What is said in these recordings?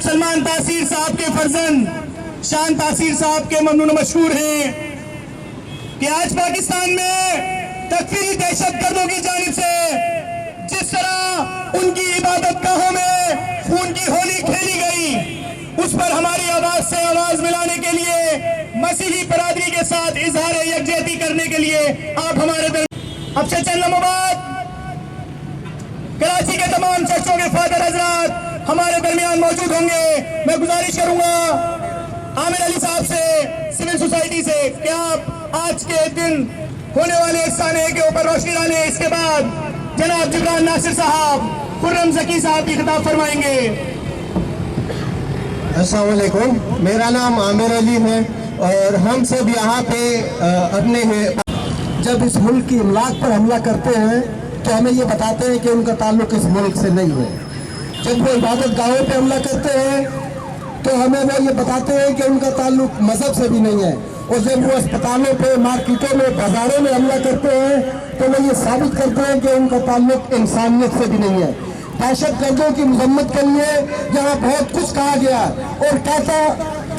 सलमान तासीर साहब के फर्जंद शान तासीर साहब के ममनून मशहूर हैं कि आज पाकिस्तान में तकफीरी दहशतगर्दों की जानिब से जिस तरह उनकी इबादत गाहों में खून की होली खेली गई, उस पर हमारी आवाज से आवाज मिलाने के लिए, मसीही बरादरी के साथ इजहार यकजहती करने के लिए आप हमारे अब से चंद लम्हों बाद कराची के तमाम चर्चों के फादर हजरात हमारे दरमियान मौजूद होंगे। मैं गुजारिश करूंगा आमिर अली साहब से, सिविल सोसाइटी से, कि आप आज के दिन होने वाले साने के ऊपर रोशनी डालें। इसके बाद जनाब जिब्रान नासिर साहब, खुर्रम जकी साहब भी खिताब फरमाएंगे। अस्सलाम वालेकुम, मेरा नाम आमिर अली है और हम सब यहाँ पे अपने जब इस मुल्क की इमलाक पर हमला करते हैं तो हमें ये बताते हैं कि उनका ताल्लुक इस मुल्क से नहीं है। जब वो इबादत गाहों पे हमला करते हैं तो हमें वो ये बताते हैं कि उनका ताल्लुक मजहब से भी नहीं है। और जब वो अस्पतालों पे, मार्केटों में, बाजारों में हमला करते हैं तो वो ये साबित करते हैं कि उनका ताल्लुक इंसानियत से भी नहीं है। दहशतगर्दों की मजम्मत के लिए यहाँ बहुत कुछ कहा गया और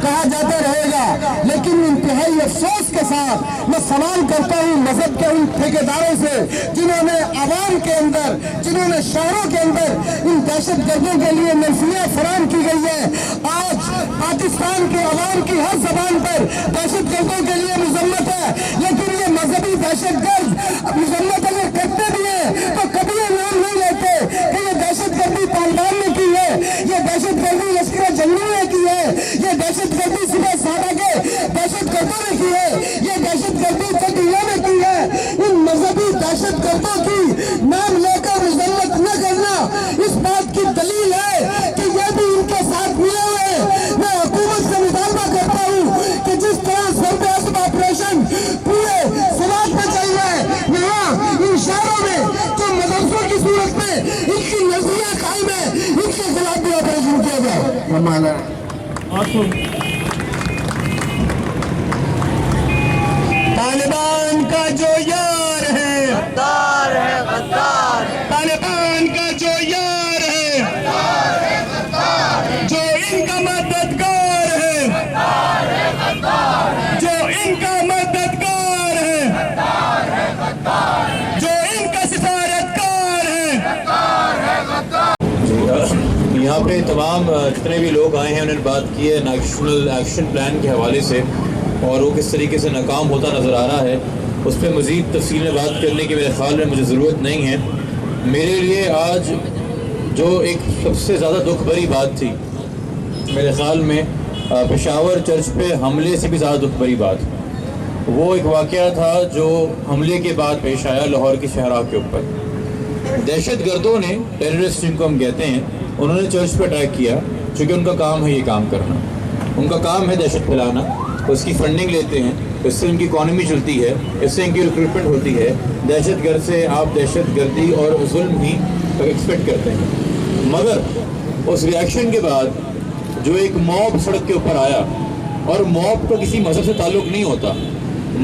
कहा जाता रहेगा, लेकिन इंतहाई अफसोस के साथ मैं सवाल करता हूँ मजहब के उन ठेकेदारों से जिन्होंने आवाम के अंदर, जिन्होंने शहरों के अंदर इन दहशतगर्दों के लिए मंसूबियाँ फराहम की गई है। आज पाकिस्तान के आवाम की हर जबान पर दहशतगर्दों के लिए मजम्मत है, लेकिन ये मजहबी दहशतगर्द मजम्मत अगर करते भी है तो कभी ये नाम नहीं लेते कि ये दहशतगर्दी तालिबान ने की है, ये दहशतगर्दी लश्कर जंगली ने की है, ये दहशतगर्दी सुबह सादा के दहशतगर्दों ने की है, ये दहशतगर्दी कटीला ने की है। इन मजहबी दहशतगर्दों की नाम लेकर मजम्मत न करना इस बात की दलील है कि ये भी इनके साथ मिले हुए हैं। मैं हुकूमत से मुतालबा करता हूँ कि जिस तरह सरबराह ऑपरेशन पूरे समाज में चल रहा है, यहाँ इन शहरों में जो मदरसों की सूरत में इनकी नजरिया कायम है, इनके खिलाफ भी ऑपरेशन किया जाए। तालिबान का जो यार है गद्दार है, गद्दार है, तालिबान का जो यार है, गद्दार है, गद्दार है, जो इनका मददगार है, गद्दार है, गद्दार है, जो इनका मददगार है, गद्दार है, गद्दार है, जो इनका सिफारतकार है, गद्दार है, गद्दार। यहाँ पे तमाम जितने भी लोग आए हैं उन्होंने बात की है नेशनल एक्शन प्लान के हवाले से, और वो किस तरीके से नाकाम होता नज़र आ रहा है, उस पर मज़ीद तफसील में बात करने की मेरे ख़्याल में मुझे ज़रूरत नहीं है। मेरे लिए आज जो एक सबसे ज़्यादा दुख भरी बात थी, मेरे ख़्याल में पेशावर चर्च पे हमले से भी ज़्यादा दुख भरी बात, वो एक वाक़या था जो हमले के बाद पेश आया लाहौर की शहरा के ऊपर। दहशत गर्दों ने, टेररिस्ट जिनको हम कहते हैं, उन्होंने चर्च पर अटैक किया, चूँकि उनका काम है ये काम करना, उनका काम है दहशत फैलाना, उसकी फंडिंग लेते हैं, इससे उनकी इकॉनमी चलती है, इससे इनकी रिक्रूटमेंट होती है। दहशतगर्द से आप दहशतगर्दी और जुल्म ही एक्सपेक्ट करते हैं। मगर उस रिएक्शन के बाद जो एक मॉब सड़क के ऊपर आया, और मॉब का किसी मजहब से ताल्लुक़ नहीं होता,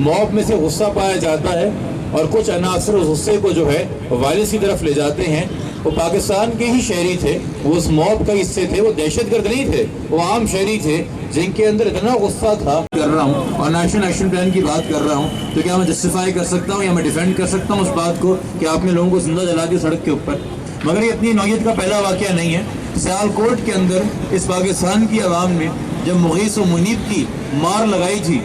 मॉब में से गुस्सा पाया जाता है और कुछ अनासर उस गुस्से को जो है वायलेंस की तरफ ले जाते हैं। वो पाकिस्तान के ही शहरी थे, वो उस मॉब का हिस्से थे, वो दहशतगर्द नहीं थे, वो आम शहरी थे जिनके अंदर इतना गुस्सा था। कर रहा हूँ और नेशनल एक्शन प्लान की बात कर रहा हूँ, तो क्या मैं जस्टिफाई कर सकता हूँ या मैं डिफेंड कर सकता हूँ उस बात को कि आपने लोगों को जिंदा जला दिया सड़क के ऊपर? मगर ये इतनी नौयत का पहला वाक़या नहीं है। सियालकोट के अंदर इस पाकिस्तान की आवाम ने जब मुगीस व मुनीब की मार लगाई थी,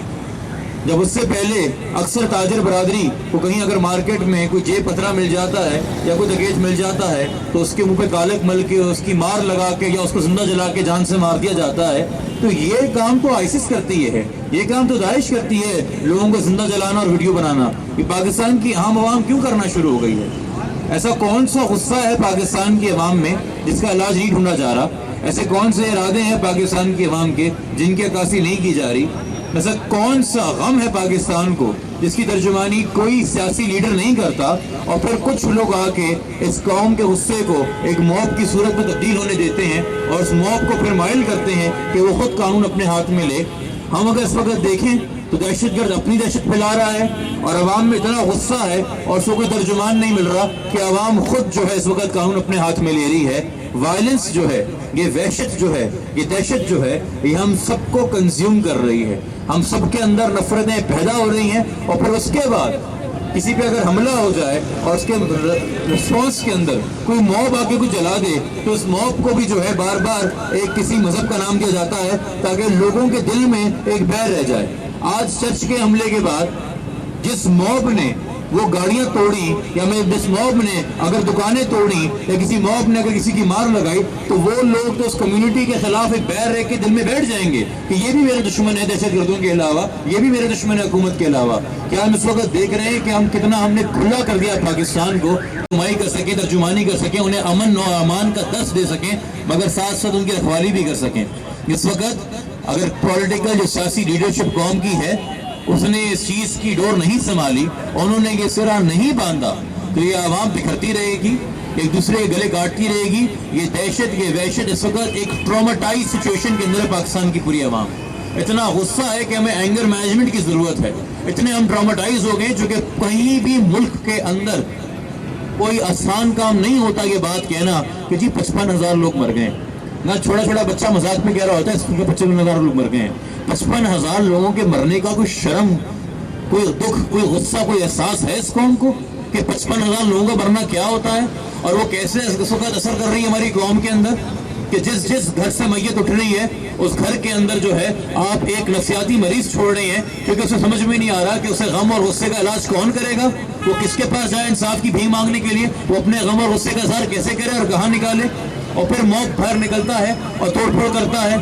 जब उससे पहले अक्सर ताजर बरादरी को कहीं अगर मार्केट में कोई जेब पथरा मिल जाता है या कोई दगेज मिल जाता है तो उसके मुंह पे कालक मल के उसकी मार लगा के या उसको जिंदा जला के जान से मार दिया जाता है। तो ये काम तो आईसिस करती है, ये काम तो दाइश करती है, लोगों को जिंदा जलाना और वीडियो बनाना। ये पाकिस्तान की आम आवाम क्यों करना शुरू हो गई है? ऐसा कौन सा गुस्सा है पाकिस्तान की आवाम में जिसका इलाज नहीं ढूंढा जा रहा? ऐसे कौन से इरादे हैं पाकिस्तान की आवाम के जिनकी अक्कासी नहीं की जा रही? ऐसा कौन सा गम है पाकिस्तान को जिसकी तर्जुमानी कोई सियासी लीडर नहीं करता, और फिर कुछ लोग आके इस कौम के गुस्से को एक मॉब की सूरत में तब्दील होने देते हैं और उस मॉब को फिर माइल करते हैं कि वो खुद कानून अपने हाथ में ले। हम अगर इस वक्त देखें تو دہشت گرد اپنی دہشت پھیلا رہا ہے اور عوام میں اتنا غصہ ہے اور اس کو کوئی ترجمان نہیں مل رہا کہ عوام خود جو ہے اس وقت قانون اپنے ہاتھ میں لے رہی ہے. وائلنس جو ہے, یہ وحشت جو ہے, یہ دہشت جو ہے, یہ ہم سب کو کنزیوم کر رہی ہے. ہم سب کے اندر نفرتیں پیدا ہو رہی ہیں اور پھر اس کے بعد کسی پہ اگر حملہ ہو جائے اور اس کے رسپانس کے اندر کوئی موب آ کے کچھ جلا دے تو اس موب کو بھی جو ہے بار بار ایک کسی مذہب کا نام دیا جاتا ہے تاکہ لوگوں کے دل میں ایک بیر رہ جائے. آج چرچ کے حملے کے بعد جس موب نے وہ گاڑیاں توڑی یا جس موب نے اگر دکانیں توڑی یا کسی موب نے اگر کسی کی مار لگائی تو وہ لوگ تو اس کمیونٹی کے خلاف ایک بیر رہ کے دل میں بیٹھ جائیں گے کہ یہ بھی میرے دشمن ہے دہشت گردوں کے علاوہ, یہ بھی میرے دشمن ہے حکومت کے علاوہ. کیا ہم اس وقت دیکھ رہے ہیں کہ ہم نے کھلا کر دیا پاکستان کو, رہنمائی کر سکیں, ترجمانی کر سکیں, انہیں امن و امان کا درس دے سکیں مگر ساتھ ساتھ ان کی رکھوالی بھی کر سکیں. اس وقت اگر پولیٹیکل جو سیاسی لیڈرشپ قوم کی ہے اس نے اس چیز کی ڈور نہیں سنبھالی, انہوں نے یہ سرا نہیں باندھا تو یہ عوام بکھرتی رہے گی, ایک دوسرے کے گلے کاٹتی رہے گی. یہ دہشت, یہ وحشت اس وقت ایک ٹراماٹائز سچویشن کے اندر ہے پاکستان کی پوری عوام. اتنا غصہ ہے کہ ہمیں اینگر مینجمنٹ کی ضرورت ہے. اتنے ہم ٹراماٹائز ہو گئے چونکہ کہیں بھی ملک کے اندر کوئی آسان کام نہیں ہوتا یہ بات کہنا کہ جی 55,000 لوگ مر گئے. نہ چھوٹا چھوٹا بچہ مذاق میں کہہ رہا ہوتا ہے اس کے 55,000 لوگ مر گئے ہیں. 55,000 لوگوں کے مرنے کا کوئی شرم, کوئی دکھ, کوئی غصہ, کوئی احساس ہے اس قوم کو کہ 55,000 لوگوں کا مرنا کیا ہوتا ہے اور وہ کیسے اس وقت اثر کر رہی ہے ہماری قوم کے اندر کہ جس گھر سے میت اٹھ رہی ہے اس گھر کے اندر جو ہے آپ ایک نفسیاتی مریض چھوڑ رہے ہیں کیونکہ اسے سمجھ میں نہیں آ رہا کہ اسے غم اور غصے کا علاج کون کرے گا. وہ کس کے پاس جائے انصاف کی بھیک مانگنے کے لیے, وہ اپنے غم اور غصے کا اظہار کیسے کرے اور کہاں نکالے. اور پھر موت باہر نکلتا ہے اور توڑ پھوڑ کرتا ہے.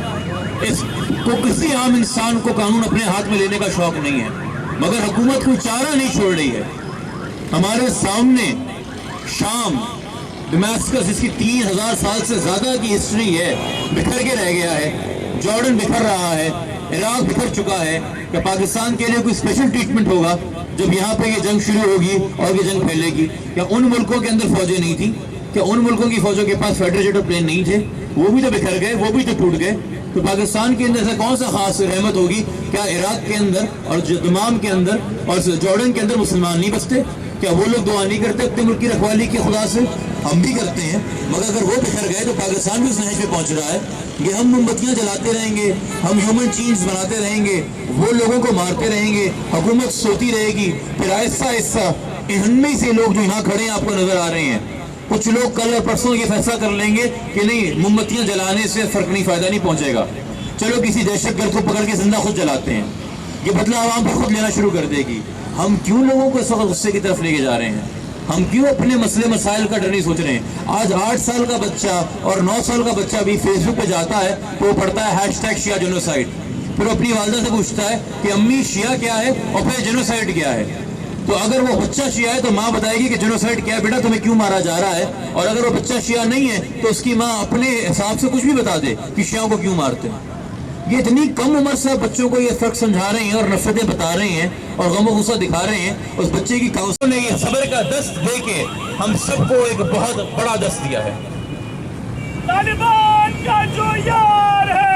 اس کو کسی عام انسان کو قانون اپنے ہاتھ میں لینے کا شوق نہیں ہے مگر حکومت کوئی چارہ نہیں چھوڑ رہی ہے. ہمارے سامنے شام, ڈماسکس جس کی 3,000 سال سے زیادہ کی ہسٹری ہے بکھر کے رہ گیا ہے. جارڈن بکھر رہا ہے, عراق بکھر چکا ہے. کہ پاکستان کے لیے کوئی اسپیشل ٹریٹمنٹ ہوگا جب یہاں پہ یہ جنگ شروع ہوگی اور یہ جنگ پھیلے گی؟ کیا ان ملکوں کے اندر فوجیں نہیں تھیں؟ کیا ان ملکوں کی فوجوں کے پاس فائٹر جیٹ اور پلین نہیں تھے؟ وہ بھی تو بکھر گئے, وہ بھی تو ٹوٹ گئے. تو پاکستان کے اندر سے کون سا خاص رحمت ہوگی؟ کیا عراق کے اندر اور دمام کے اندر اور جارڈن کے اندر مسلمان نہیں بستے؟ کیا وہ لوگ دعا نہیں کرتے اپنے ملک کی رکھوالی کے خدا سے؟ ہم بھی کرتے ہیں مگر اگر وہ بکھر گئے تو پاکستان بھی اس نہج پہ پہنچ رہا ہے. یہ ہم موم بتیاں جلاتے رہیں گے, ہم ہیومن چینز بناتے رہیں گے, وہ لوگوں کو مارتے رہیں گے, حکومت سوتی رہے گی. پھر آہستہ آہستہ ان میں سے لوگ جو یہاں کھڑے ہیں آپ کو نظر آ رہے ہیں, کچھ لوگ کل اور پرسوں یہ فیصلہ کر لیں گے کہ نہیں موم بتیاں جلانے سے فرق نہیں, فائدہ نہیں پہنچے گا, چلو کسی دہشت گرد کو پکڑ کے زندہ خود جلاتے ہیں. یہ بدلہ عوام پر خود لینا شروع کر دے گی. ہم کیوں لوگوں کو اس وقت غصے کی طرف لے کے جا رہے ہیں؟ ہم کیوں اپنے مسئلے مسائل کا ڈر نہیں سوچ رہے ہیں؟ آج 8 سال کا بچہ اور 9 سال کا بچہ بھی فیس بک پہ جاتا ہے تو وہ پڑھتا ہے #شیعہ جینوسائیڈ. پھر وہ اپنی والدہ سے پوچھتا ہے کہ امی شیعہ کیا ہے اور پھر جینوسائیڈ کیا ہے. تو اگر وہ بچہ شیعہ ہے تو ماں بتائے گی کہ جینوسائیڈ کیا ہے بیٹا, تمہیں کیوں مارا جا رہا ہے. اور اگر وہ بچہ شیعہ نہیں ہے تو اس کی ماں اپنے حساب سے کچھ بھی بتا دے کہ شیعوں کو کیوں مارتے ہیں. یہ اتنی کم عمر سے بچوں کو یہ فرق سمجھا رہے ہیں اور نفرتیں بتا رہے ہیں اور غم و غصہ دکھا رہے ہیں. اس بچے کی کاؤنسل نے یہ صبر کا دست دے کے ہم سب کو ایک بہت بڑا دست دیا ہے. طالبان کا جو یار ہے